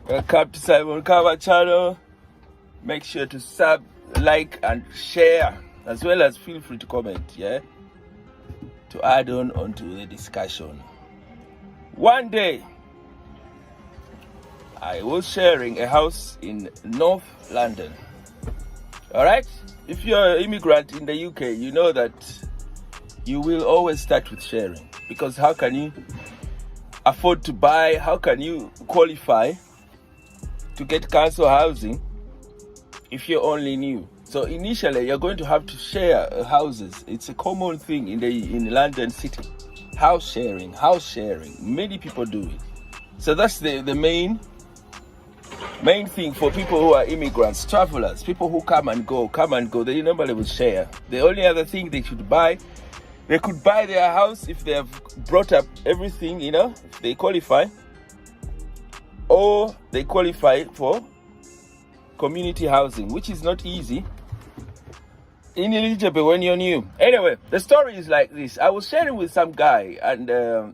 Welcome to Simon Cover channel. Make sure to sub, like and share, as well as feel free to comment, yeah, to add on onto the discussion. One day I was sharing a house in North London. Alright, if you're an immigrant in the UK, you know that you will always start with sharing, because how can you afford to buy, how can you qualify to get council housing if you're only new? So initially you're going to have to share houses. It's a common thing in London city. House sharing. Many people do it. So that's the main thing for people who are immigrants, travelers, people who come and go. They normally will share. The only other thing they should buy, they could buy their house if they have brought up everything, if they qualify, or they qualify for community housing, which is not easy, ineligible when you're new. Anyway, the story is like this. I was sharing with some guy, and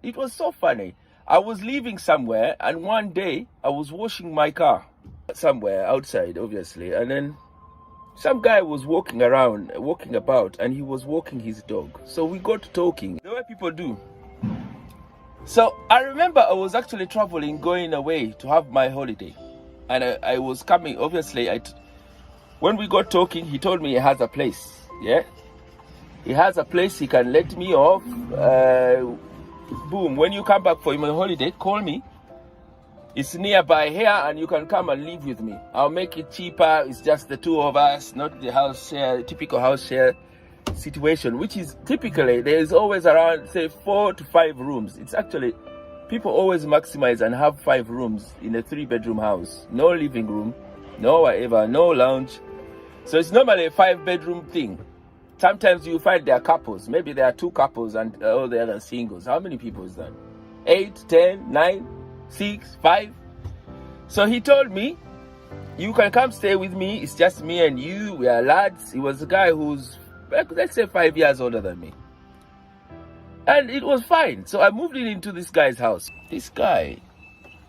it was so funny. I was leaving somewhere, and one day I was washing my car somewhere outside, obviously, and then some guy was walking about, and he was walking his dog. So we got talking, the way people do. So I remember I was actually traveling, going away to have my holiday. And I was coming, obviously, when we got talking, he told me he has a place, yeah? He has a place, he can let me off. Boom, when you come back for my holiday, call me. It's nearby here, and you can come and live with me. I'll make it cheaper. It's just the two of us, not the house share, typical house share situation, which is typically, there is always around, say, 4 to 5 rooms. It's actually, people always maximize and have 5 rooms in a 3-bedroom house. No living room, no whatever, no lounge. So it's normally a 5-bedroom thing. Sometimes you find there are couples. Maybe there are 2 couples and all the other singles. How many people is that? 8, 10, 9, 6, 5. So he told me, you can come stay with me. It's just me and you. We are lads. He was a guy who's, let's say, 5 years older than me. And it was fine. So I moved into this guy's house. This guy,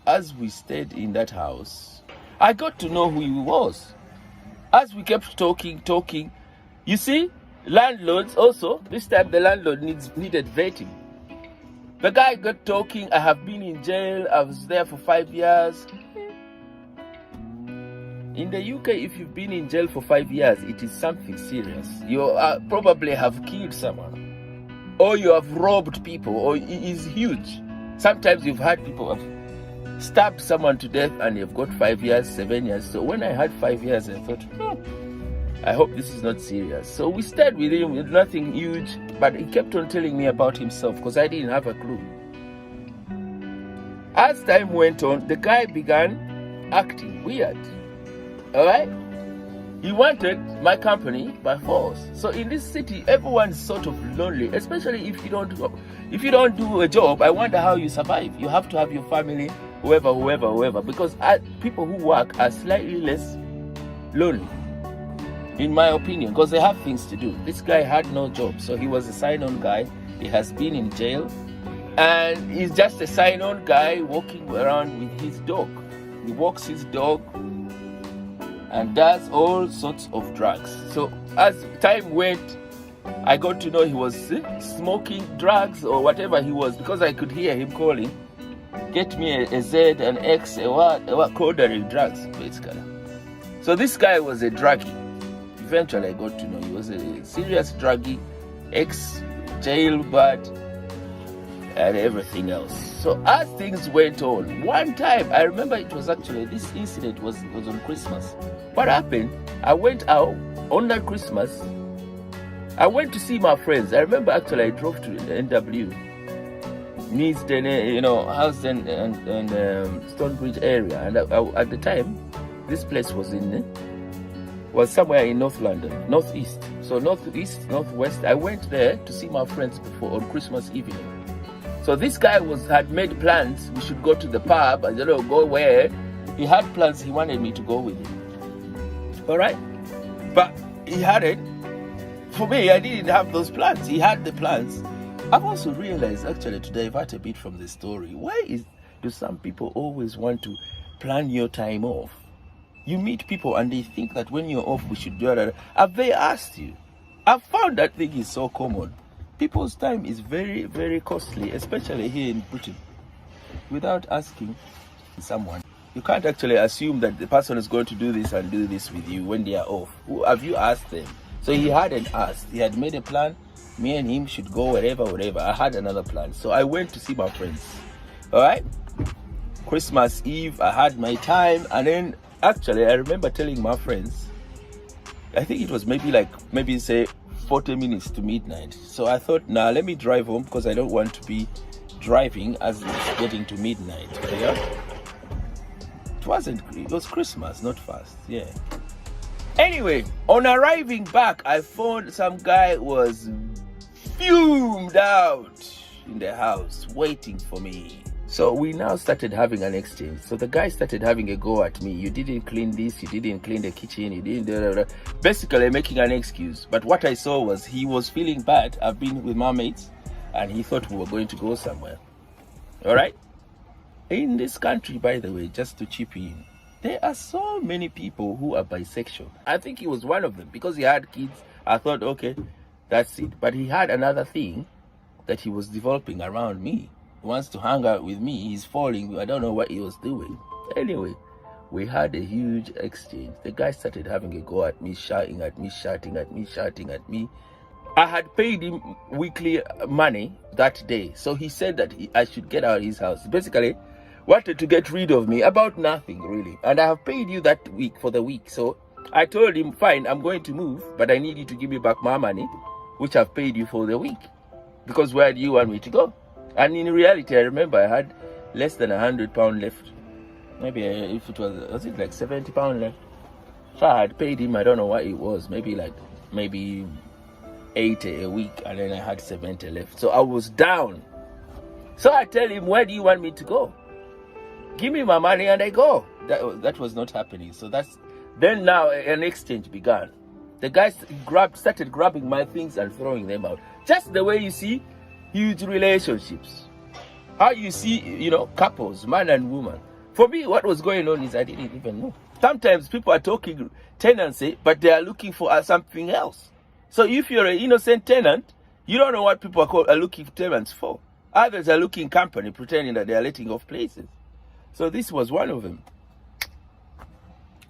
as we stayed in that house, I got to know who he was. As we kept talking, you see, landlords also, this time the landlord needed vetting. The guy got talking. I have been in jail. I was there for 5 years. In the UK, if you've been in jail for 5 years, it is something serious. You probably have killed someone, or you have robbed people, or it is huge. Sometimes you've had people have stabbed someone to death and you've got 5 years, 7 years. So when I had 5 years, I thought, I hope this is not serious. So we stayed with him with nothing huge, but he kept on telling me about himself because I didn't have a clue. As time went on, the guy began acting weird. Alright? He wanted my company by force. So in this city, everyone's sort of lonely, especially if you don't do a job. I wonder how you survive. You have to have your family, whoever, because people who work are slightly less lonely, in my opinion, because they have things to do. This guy had no job, so he was a sign-on guy. He has been in jail, and he's just a sign-on guy walking around with his dog. He walks his dog and does all sorts of drugs. So as time went, I got to know he was smoking drugs or whatever he was, because I could hear him calling, get me a Z, an X, what ordering drugs, basically. So this guy was a druggie. Eventually I got to know he was a serious druggie, ex-jailbird, and everything else. So as things went on, one time, I remember it was actually, this incident was on Christmas. What happened, I went out on that Christmas. I went to see my friends. I remember actually I drove to the NW, Neasden, Housden and Stonebridge area. And at the time, this place was somewhere in North London, Northeast. So Northeast, Northwest. I went there to see my friends before on Christmas evening. So this guy had made plans. We should go to the pub. I don't know, go where. He had plans. He wanted me to go with him. All right, but he had it. For me, I didn't have those plans. He had the plans. I've also realized, actually, to divert a bit from the story, do some people always want to plan your time off. You meet people and they think that when you're off, we should do that. Have they asked you? I've found that thing is so common. People's time is very, very costly, especially here in Britain. Without asking someone, you can't actually assume that the person is going to do this and do this with you when they are off. Who have you asked them? So he hadn't asked. He had made a plan. Me and him should go wherever. I had another plan. So I went to see my friends. All right? Christmas Eve, I had my time. And then, actually, I remember telling my friends, I think it was maybe say 40 minutes to midnight. So I thought, nah, let me drive home because I don't want to be driving as it's getting to midnight. Yeah? It was Christmas, not fast. Yeah. Anyway, on arriving back, I found some guy was fumed out in the house waiting for me. So we now started having an exchange. So the guy started having a go at me. You didn't clean this, you didn't clean the kitchen, you didn't... Basically making an excuse. But what I saw was he was feeling bad. I've been with my mates and he thought we were going to go somewhere. All right? In this country, by the way, just to chip in, there are so many people who are bisexual. I think he was one of them because he had kids. I thought, okay, that's it. But he had another thing that he was developing around me. He wants to hang out with me. He's falling. I don't know what he was doing. Anyway, we had a huge exchange. The guy started having a go at me, shouting at me. I had paid him weekly money that day. So he said that I should get out of his house. Basically, wanted to get rid of me about nothing, really. And I have paid you that week for the week. So I told him, fine, I'm going to move, but I need you to give me back my money, which I've paid you for the week. Because where do you want me to go? And in reality, I remember I had less than £100 left. Maybe if it was it like £70 left? So I had paid him, I don't know what it was, maybe 80 a week, and then I had 70 left. So I was down. So I tell him, where do you want me to go? Give me my money and I go. That was not happening. So then now an exchange began. The guy started grabbing my things and throwing them out. Just the way you see huge relationships. How you see, couples, man and woman. For me, what was going on is I didn't even know. Sometimes people are talking tenancy, but they are looking for something else. So if you're an innocent tenant, you don't know what people are looking for tenants for. Others are looking company, pretending that they are letting off places. So this was one of them.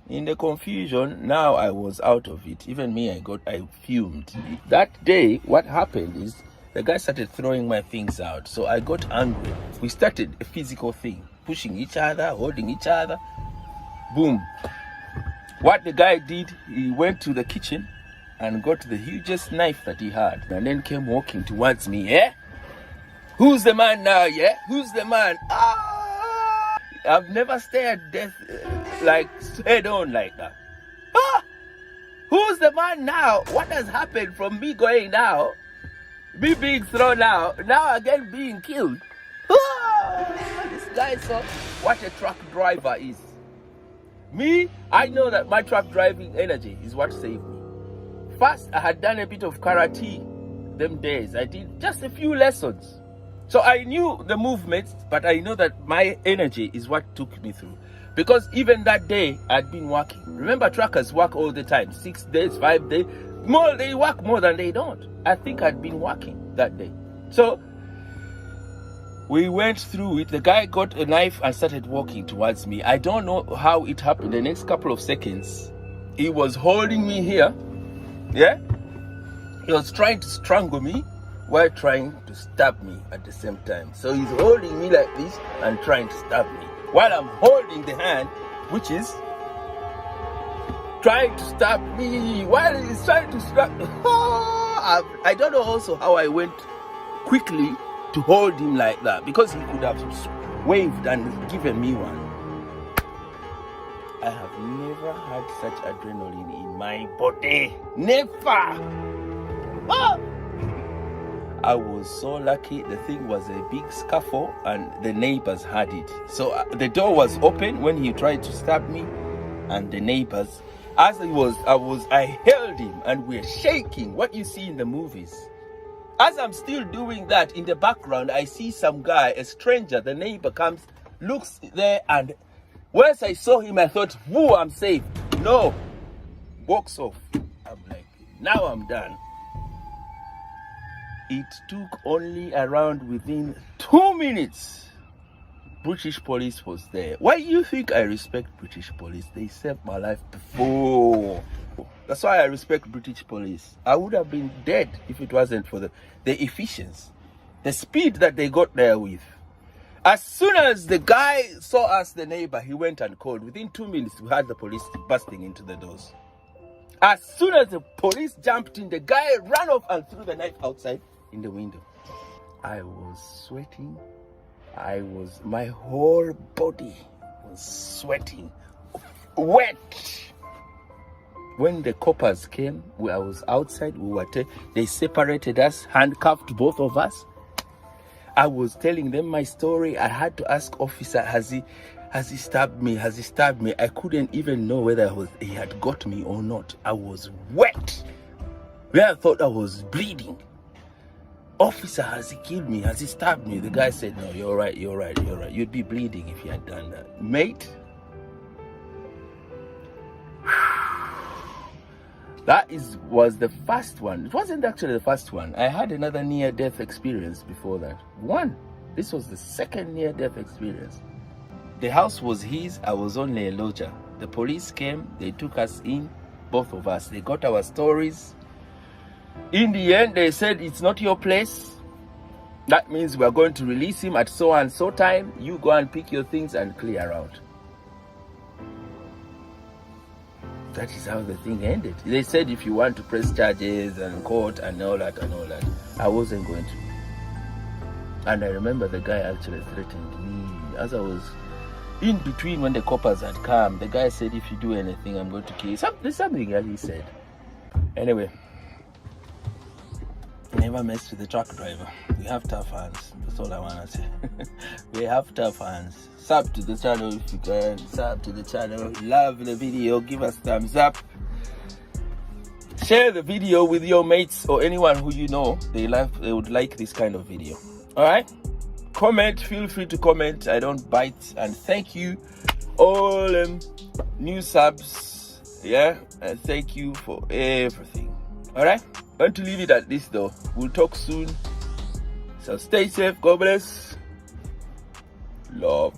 In the confusion, now I was out of it. Even me, I fumed. That day, what happened is the guy started throwing my things out. So I got angry. We started a physical thing, pushing each other, holding each other. Boom. What the guy did, he went to the kitchen and got the hugest knife that he had, and then came walking towards me. Yeah? Who's the man now? Yeah? Who's the man? I've never stared death head on like that. Who's the man now? What has happened from me going now, me being thrown out, now again being killed? This guy saw what a truck driver is. Me, I know that my truck driving energy is what saved me. First, I had done a bit of karate them days. I did just a few lessons. So I knew the movements, but I know that my energy is what took me through. Because even that day, I'd been working. Remember, truckers work all the time. 6 days, 5 days. They work more than they don't. I think I'd been working that day. So we went through it. The guy got a knife and started walking towards me. I don't know how it happened. The next couple of seconds, he was holding me here. Yeah? He was trying to strangle me while trying to stab me at the same time. So he's holding me like this and trying to stab me, while I'm holding the hand, which is trying to stab me, while he's trying to stab me. I don't know also how I went quickly to hold him like that, because he could have waved and given me one. I have never had such adrenaline in my body. Never! I was so lucky. The thing was a big scuffle and the neighbors had it. So the door was open when he tried to stab me, and the neighbors, I held him and we're shaking, what you see in the movies. As I'm still doing that, in the background, I see some guy, a stranger, the neighbor comes, looks there and Once I saw him, I thought, whoo, I'm safe. No, walks off. I'm like, now I'm done. It took only around within 2 minutes. British police was there. Why do you think I respect British police? They saved my life before. That's why I respect British police. I would have been dead if it wasn't for the efficiency, the speed that they got there with. As soon as the guy saw us, the neighbor, he went and called. Within 2 minutes, we had the police busting into the doors. As soon as the police jumped in, the guy ran off and threw the knife outside in the window. I was sweating. My whole body was sweating, wet. When the coppers came, I was outside. They separated us, handcuffed both of us. I was telling them my story. I had to ask officer, has he stabbed me? Has he stabbed me? I couldn't even know whether he had got me or not. I was wet. I thought I was bleeding. Officer, has he killed me? Has he stabbed me? The guy said, no, you're right. You'd be bleeding if you had done that. Mate, was the first one. It wasn't actually the first one. I had another near-death experience before that. This was the second near-death experience. The house was his. I was only a lodger. The police came. They took us in, both of us. They got our stories. In the end, they said, it's not your place. That means we're going to release him at so and so time. You go and pick your things and clear out. That is how the thing ended. They said if you want to press charges and court and all that, I wasn't going to. And I remember the guy actually threatened me as I was in between when the coppers had come. The guy said, if you do anything, I'm going to kill you. There's something that he said. Anyway, never mess with the truck driver. We have tough hands. That's all I want to say. We have tough hands. Sub to the channel if you can. Sub to the channel. Love the video. Give us thumbs up. Share the video with your mates or anyone who you know they would like this kind of video. Alright? Comment. Feel free to comment. I don't bite. And thank you all new subs. Yeah? And thank you for everything. Alright? I'm going to leave it at this though. We'll talk soon. So stay safe. God bless. Love.